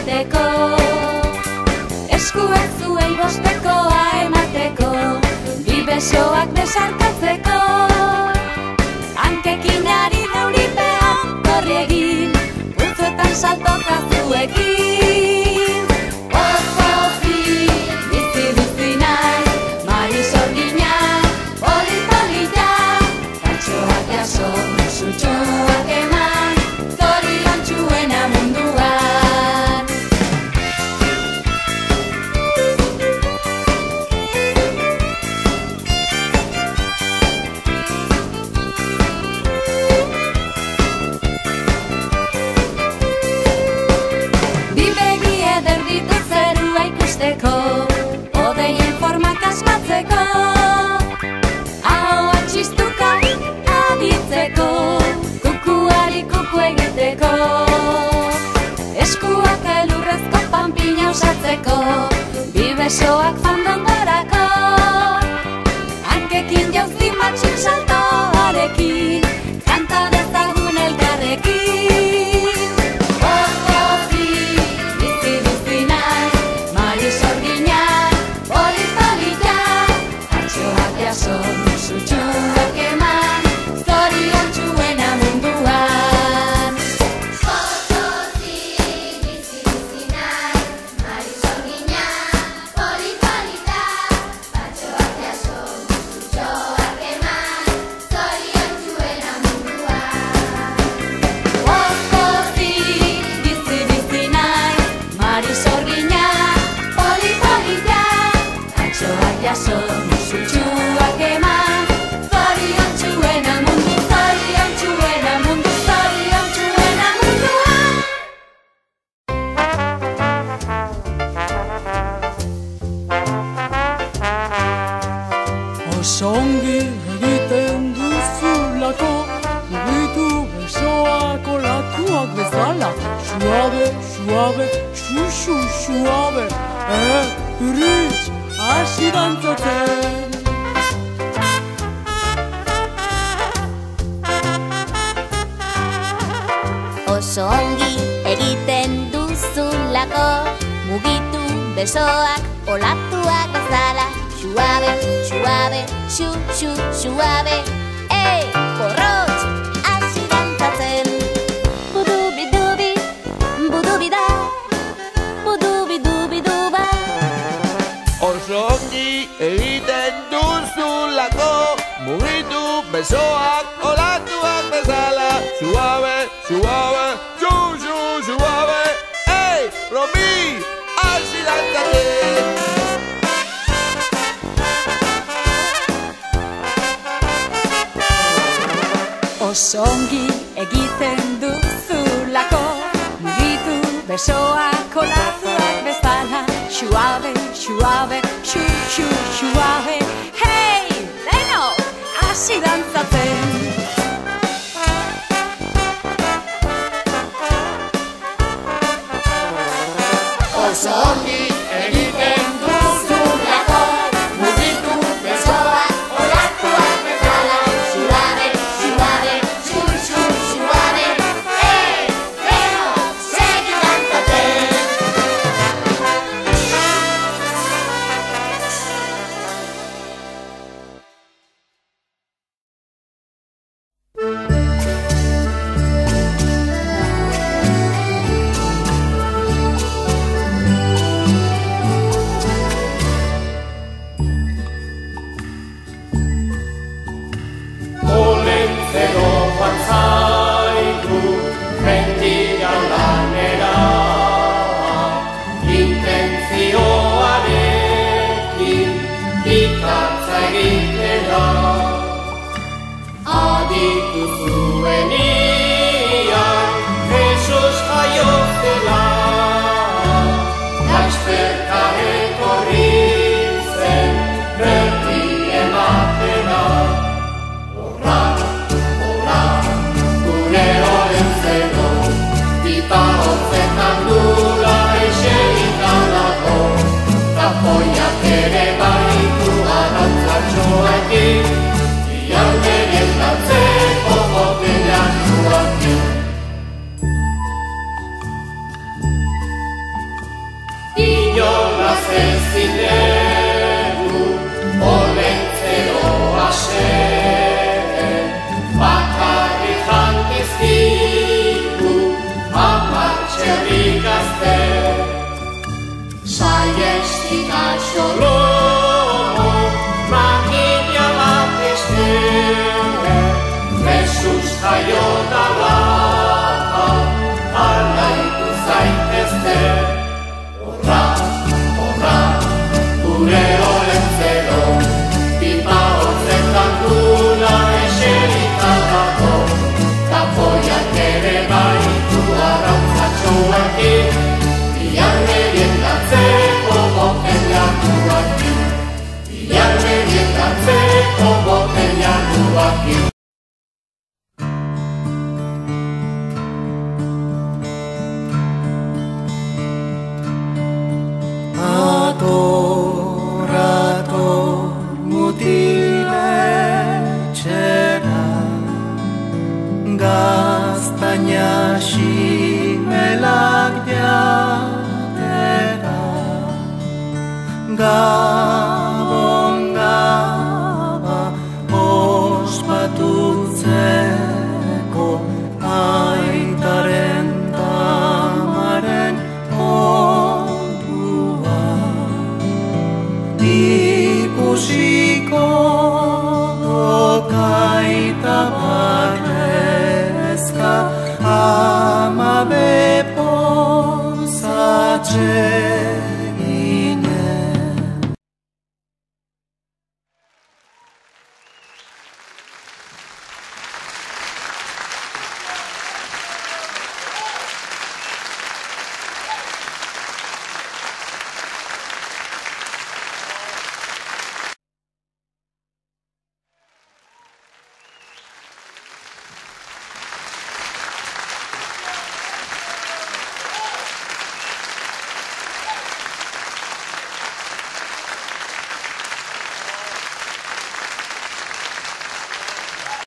egiteko, eskuak zuei bostekoa emateko, bi besoak besarkatzeko, hankekin ari neuripean korri egin, pultzuetan saltoka zuekin. Pozi, bizi nahi, Mari Sorgina, poli-polita, patxoak jaso, sutsuak eman, zoriontsuena munduan. Bi begi eder ditu zerua ikusteko, odeien formak asmatzeko, ahoa txistuka aditzeko, kukuari kuku egiteko, eskuak elurrezko panpina osatzeko, bi besoak fandongorako, hankekin jauzi matxin saltoarekin, kanta dezagun elkarrekin. Pozi, bizi nahi, Mari Sorgina, poli-polita, patxoak jaso, sutsuak eman, zoriontsuena munduan. Pozi, bizi nahi, Mari Sorgina, poli-polita, patxoak jaso, sutsuak eman, zoriontsuena munduan. Pozi, bizi nahi, Mari Sorgina, poli-polita, patxoak jaso, sutsuak eman, zoriontsuena mundu, zoriontsuena mundu, zoriontsuena munduan. Oso ongi egiten duzulako, mugitu besoak olatuak bezala, suabe, suabe, xuxu, suabe, Rich, hasi dantzatzen. Oso ongi egiten duzulako, mugitu besoak olatuak bezala, suabe, suabe, xuxu, suabe, porrotx, hasi dantzatzen. Budubi-dubi, budubi-da, budubi-dubi-duba. Oso ongi egiten duzulako, mugitu besoak olatuak bezala, suabe, suabe, xuxu, suabe, Romi, hasi dantzatzen. Oso ongi egiten duzulako, mugitu besoak olatuak bezala, suabe, suabe, xuxu, suabe, denok, hasi dantzatzen. Oso ongi egiten duzulako, mugitu besoak olatuak bezala, suabe, suabe, xuxu, suabe, denok, segi dantzatzen. zinegu, olentzero ase, bakarri jantizkigu, amartxerrik azte. Saiestika xolomo, makina bat este, Jesus jaiota bata, alaitu zaitezte. Horra, horra, gure olentzero, pipa hortzetan dula eserita dago, tapoiak ere baitu arrautzatxoakin, biarmerien datzeko botellatuakin, biarmerien datzeko botellatuakin. Gaztaina ximelak jatera,